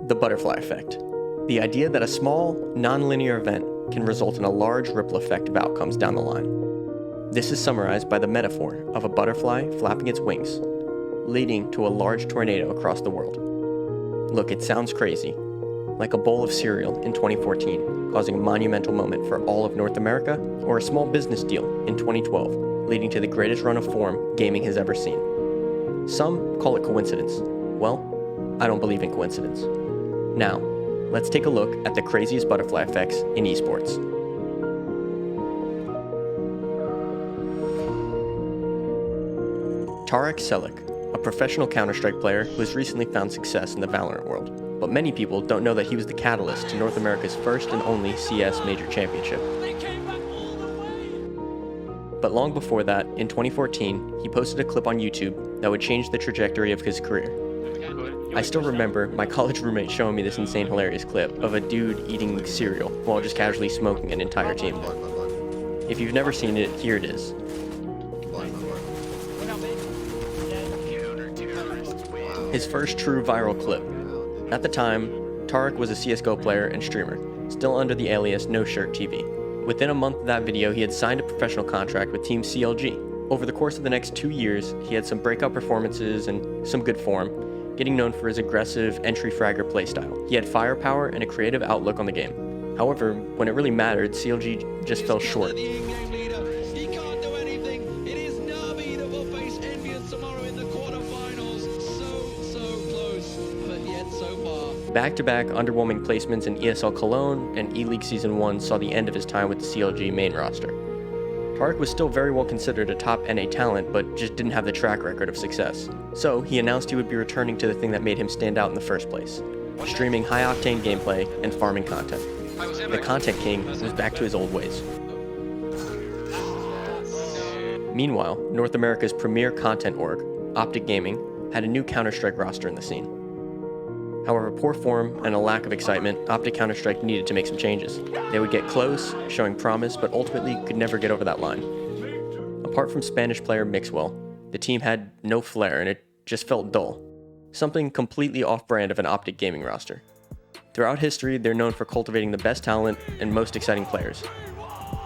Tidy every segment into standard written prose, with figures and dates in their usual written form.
The butterfly effect. The idea that a small, non-linear event can result in a large ripple effect of outcomes down the line. This is summarized by the metaphor of a butterfly flapping its wings, leading to a large tornado across the world. Look, it sounds crazy, like a bowl of cereal in 2014, causing a monumental moment for all of North America, or a small business deal in 2012, leading to the greatest run of form gaming has ever seen. Some call it coincidence. Well, I don't believe in coincidence. Now, let's take a look at the craziest butterfly effects in esports. Tarek Selik, a professional Counter-Strike player who has recently found success in the Valorant world. But many people don't know that he was the catalyst to North America's first and only CS Major Championship. But long before that, in 2014, he posted a clip on YouTube that would change the trajectory of his career. I still remember my college roommate showing me this insane hilarious clip of a dude eating cereal while just casually smoking an entire team. If you've never seen it, here it is. His first true viral clip. At the time, Tarek was a CSGO player and streamer, still under the alias No Shirt TV. Within a month of that video, he had signed a professional contract with Team CLG. Over the course of the next 2 years, he had some breakout performances and some good form, getting known for his aggressive entry fragger playstyle. He had firepower and a creative outlook on the game. However, when it really mattered, CLG just fell short. Back-to-back underwhelming placements in ESL Cologne and E-League Season 1 saw the end of his time with the CLG main roster. Tarek was still very well considered a top NA talent, but just didn't have the track record of success. So he announced he would be returning to the thing that made him stand out in the first place, streaming high-octane gameplay and farming content. The Content King was back to his old ways. Meanwhile, North America's premier content org, Optic Gaming, had a new Counter-Strike roster in the scene. However, poor form and a lack of excitement, Optic Counter-Strike needed to make some changes. They would get close, showing promise, but ultimately could never get over that line. Apart from Spanish player Mixwell, the team had no flair and it just felt dull. Something completely off-brand of an Optic Gaming roster. Throughout history, they're known for cultivating the best talent and most exciting players.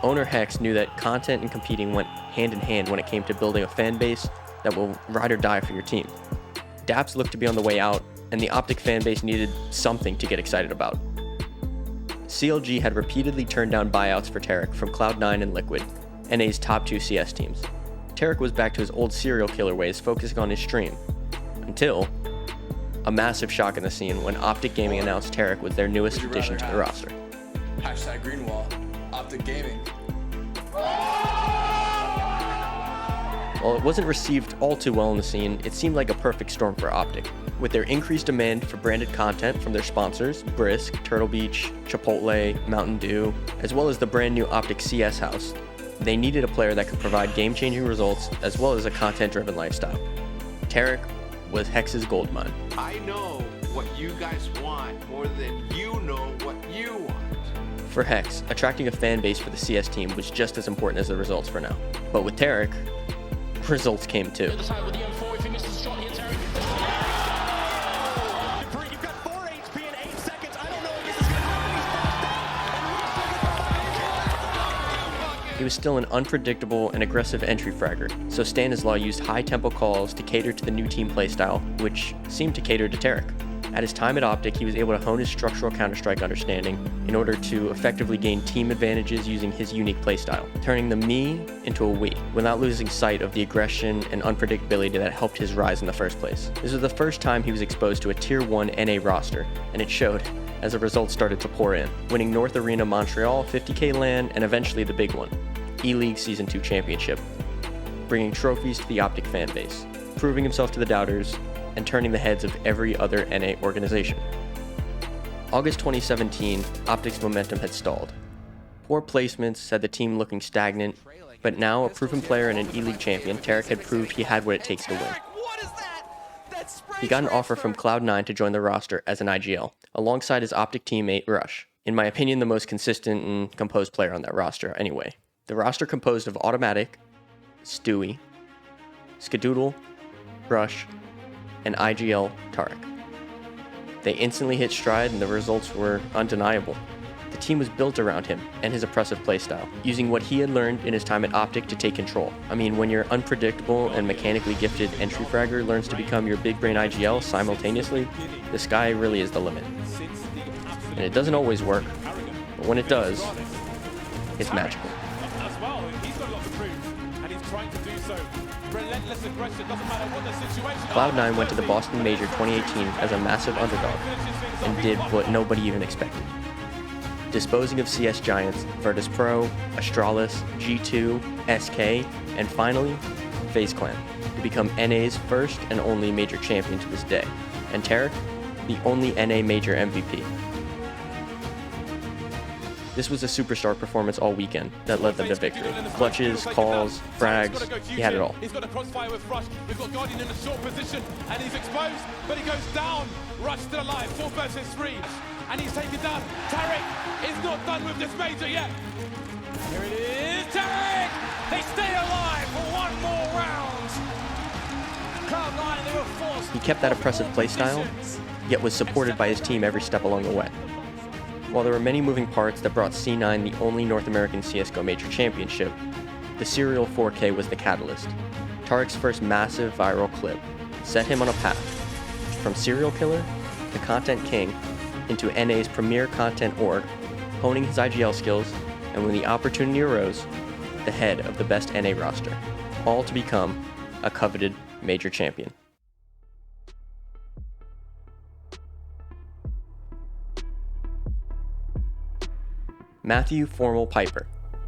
Owner Hex knew that content and competing went hand in hand when it came to building a fan base that will ride or die for your team. DAPS looked to be on the way out, and the Optic fanbase needed something to get excited about. CLG had repeatedly turned down buyouts for Tarek from Cloud9 and Liquid, NA's top 2 CS teams. Tarek was back to his old serial killer ways, focusing on his stream. Until a massive shock in the scene when Optic Gaming announced Tarek was their newest addition to the roster. Hashtag Greenwall, Optic Gaming. While it wasn't received all too well in the scene, it seemed like a perfect storm for Optic. With their increased demand for branded content from their sponsors, Brisk, Turtle Beach, Chipotle, Mountain Dew, as well as the brand new Optic CS house, they needed a player that could provide game-changing results as well as a content-driven lifestyle. Tarek was Hex's goldmine. I know what you guys want more than you know what you want. For Hex, attracting a fan base for the CS team was just as important as the results for now. But with Tarek, results came too. He was still an unpredictable and aggressive entry fragger, so Stanislaw used high-tempo calls to cater to the new team playstyle, which seemed to cater to Tarek. At his time at Optic, he was able to hone his structural Counter-Strike understanding in order to effectively gain team advantages using his unique playstyle, turning the me into a we, without losing sight of the aggression and unpredictability that helped his rise in the first place. This was the first time he was exposed to a Tier 1 NA roster, and it showed as the results started to pour in, winning North Arena Montreal, 50K LAN, and eventually the big one, E-League Season 2 Championship, bringing trophies to the Optic fan base, proving himself to the doubters, and turning the heads of every other NA organization. August 2017, Optic's momentum had stalled. Poor placements had the team looking stagnant, but now a proven player and an E-League champion, Tarek had proved he had what it takes to win. He got an offer from Cloud9 to join the roster as an IGL, alongside his Optic teammate Rush. In my opinion, the most consistent and composed player on that roster anyway. The roster composed of Automatic, Stewie, Skadoodle, Rush, and IGL Tarek. They instantly hit stride and the results were undeniable. The team was built around him and his oppressive playstyle, using what he had learned in his time at Optic to take control. I mean, when your unpredictable and mechanically gifted entry fragger learns to become your big brain IGL simultaneously, the sky really is the limit. And it doesn't always work, but when it does, it's magical. Cloud9 went to the Boston Major 2018 as a massive underdog and did what nobody even expected. Disposing of CS giants Virtus Pro, Astralis, G2, SK, and finally, FaZe Clan, to become NA's first and only major champion to this day, and Tarek, the only NA major MVP. This was a superstar performance all weekend that led them to victory. Clutches, calls, frags, he had it all. He's got a crossfire with Rush. We've got Guardian in a short position, and he's exposed, but he goes down. Rush still alive, 4 versus 3, and he's taken down. Tarek is not done with this major yet. Here it is, Tarek! They stay alive for one more round. Cloud9, they were forced. He kept that oppressive playstyle, yet was supported by his team every step along the way. While there were many moving parts that brought C9 the only North American CSGO major championship, the Serial 4K was the catalyst. Tarek's first massive viral clip set him on a path from serial killer to content king into NA's premier content org, honing his IGL skills, and when the opportunity arose, the head of the best NA roster, all to become a coveted major champion. Matthew Formal Piper,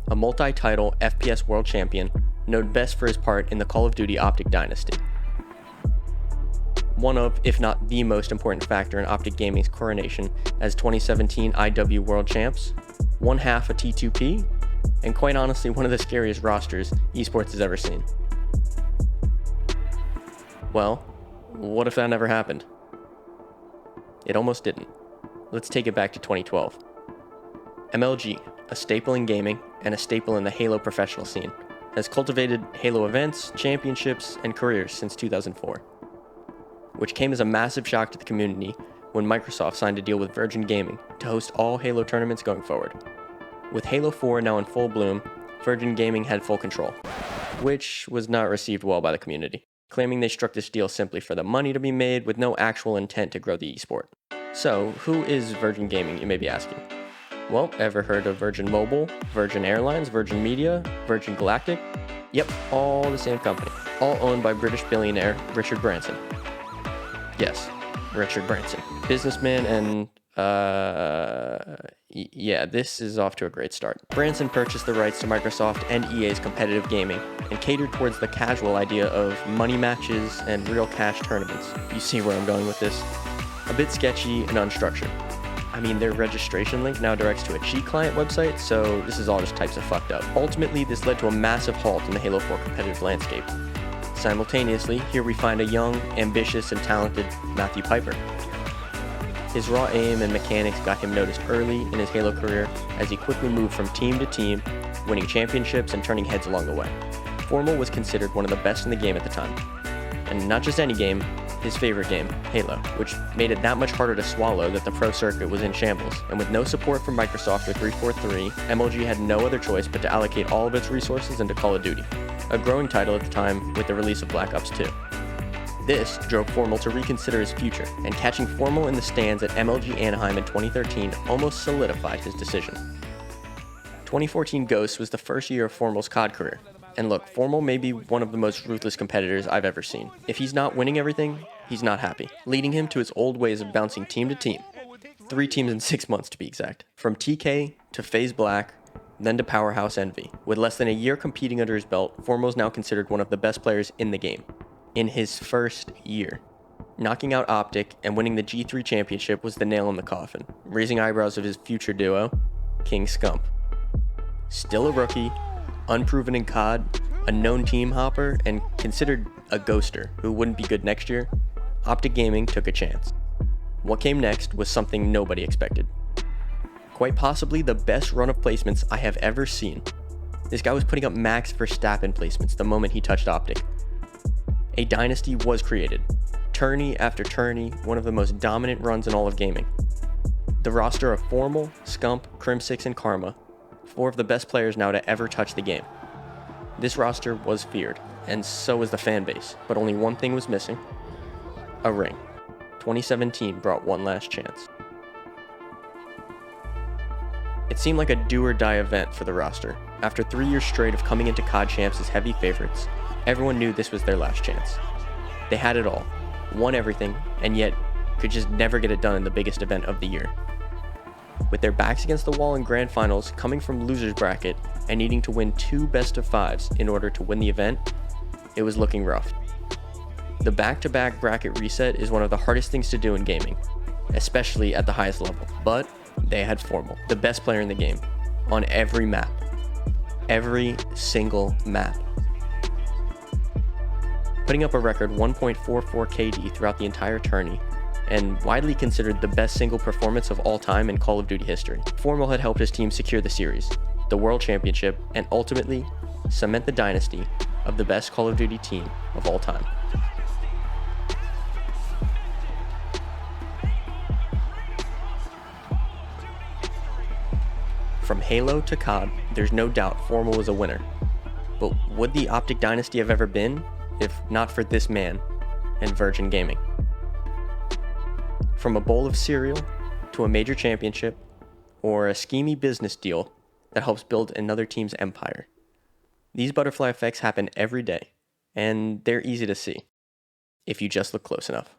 a multi-title FPS world champion, known best for his part in the Call of Duty Optic Dynasty. One of, if not the most important factor in Optic Gaming's coronation as 2017 IW World Champs, one half a T2P, and quite honestly one of the scariest rosters Esports has ever seen. Well, what if that never happened? It almost didn't. Let's take it back to 2012. MLG, a staple in gaming and a staple in the Halo professional scene, has cultivated Halo events, championships, and careers since 2004, which came as a massive shock to the community when Microsoft signed a deal with Virgin Gaming to host all Halo tournaments going forward. With Halo 4 now in full bloom, Virgin Gaming had full control, which was not received well by the community, claiming they struck this deal simply for the money to be made with no actual intent to grow the esport. So, who is Virgin Gaming, you may be asking? Well, ever heard of Virgin Mobile, Virgin Airlines, Virgin Media, Virgin Galactic? Yep, all the same company. All owned by British billionaire Richard Branson. Yes, Richard Branson. Businessman and, yeah, this is off to a great start. Branson purchased the rights to Microsoft and EA's competitive gaming and catered towards the casual idea of money matches and real cash tournaments. You see where I'm going with this? A bit sketchy and unstructured. I mean, their registration link now directs to a cheat client website, so this is all just types of fucked up. Ultimately, this led to a massive halt in the Halo 4 competitive landscape. Simultaneously, here we find a young, ambitious, and talented Matthew Piper. His raw aim and mechanics got him noticed early in his Halo career as he quickly moved from team to team, winning championships and turning heads along the way. Formal was considered one of the best in the game at the time. And not just any game, his favorite game, Halo, which made it that much harder to swallow that the pro circuit was in shambles. And with no support from Microsoft or 343, MLG had no other choice but to allocate all of its resources into Call of Duty, a growing title at the time with the release of Black Ops 2. This drove Formal to reconsider his future, and catching Formal in the stands at MLG Anaheim in 2013 almost solidified his decision. 2014 Ghosts was the first year of Formal's COD career. And look, Formal may be one of the most ruthless competitors I've ever seen. If he's not winning everything, he's not happy, leading him to his old ways of bouncing team to team. 3 teams in 6 months to be exact. From TK to FaZe Black, then to Powerhouse Envy. With less than a year competing under his belt, Formal is now considered one of the best players in the game. In his first year. Knocking out Optic and winning the G3 championship was the nail in the coffin, raising eyebrows of his future duo, King Scump. Still a rookie, unproven in COD, a known team hopper, and considered a ghoster who wouldn't be good next year, Optic Gaming took a chance. What came next was something nobody expected. Quite possibly the best run of placements I have ever seen. This guy was putting up max Verstappen placements the moment he touched Optic. A dynasty was created, tourney after tourney, one of the most dominant runs in all of gaming. The roster of Formal, Scump, Crim6, and Karma, 4 of the best players now to ever touch the game. This roster was feared, and so was the fan base, but only one thing was missing: a ring. 2017 brought one last chance. It seemed like a do-or-die event for the roster. After 3 years straight of coming into COD Champs as heavy favorites, everyone knew this was their last chance. They had it all, won everything, and yet could just never get it done in the biggest event of the year. With their backs against the wall in grand finals, coming from losers bracket, and needing to win 2 best-of-5s in order to win the event, it was looking rough. The back-to-back bracket reset is one of the hardest things to do in gaming, especially at the highest level, but they had Formal, the best player in the game, on every map. Every single map. Putting up a record 1.44 KD throughout the entire tourney, and widely considered the best single performance of all time in Call of Duty history. Formal had helped his team secure the series, the World Championship, and ultimately cement the dynasty of the best Call of Duty team of all time. From Halo to COD, there's no doubt Formal was a winner. But would the Optic Dynasty have ever been if not for this man and Virgin Gaming? From a bowl of cereal to a major championship or a schemy business deal that helps build another team's empire, these butterfly effects happen every day, and they're easy to see if you just look close enough.